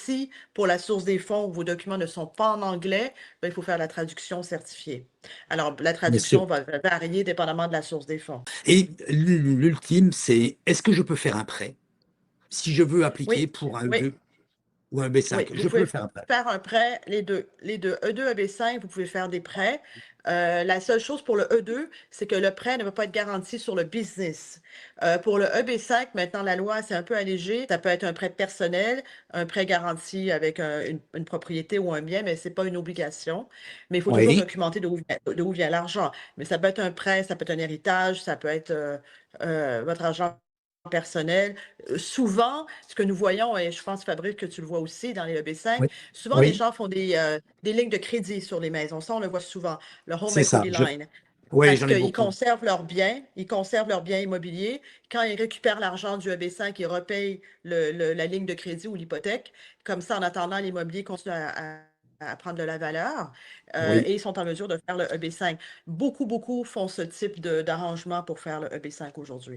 si pour la source des fonds, vos documents ne sont pas en anglais, ben, il faut faire la traduction certifiée. Alors, la Bien sûr. traduction va varier dépendamment de la source des fonds. Et l'ultime, c'est est-ce que je peux faire un prêt? Si je veux appliquer Oui, pour un oui. E2 ou un Oui, B5, vous je peux pouvez faire un prêt. faire un prêt, les 2 E2, EB5, vous pouvez faire des prêts. La seule chose pour le E2, c'est que le prêt ne va pas être garanti sur le business. Pour le EB5, maintenant, la loi s'est un peu allégée. Ça peut être un prêt personnel, un prêt garanti avec une propriété ou un bien, mais c'est pas une obligation. Mais il faut toujours Oui, documenter d'où vient l'argent. Mais ça peut être un prêt, ça peut être un héritage, ça peut être votre argent personnel. Souvent, ce que nous voyons, et je pense, Fabrice, que tu le vois aussi dans les EB5, oui, souvent les oui, gens font des lignes de crédit sur les maisons. Ça, on le voit souvent, le home c'est ça. equity line. Oui, Parce j'en ai qu'ils beaucoup. conservent leurs biens immobiliers. Quand ils récupèrent l'argent du EB5, ils repayent la ligne de crédit ou l'hypothèque. Comme ça, en attendant, l'immobilier continue à prendre de la valeur Oui. et ils sont en mesure de faire le EB5. Beaucoup, beaucoup font ce type d'arrangement pour faire le EB5 aujourd'hui.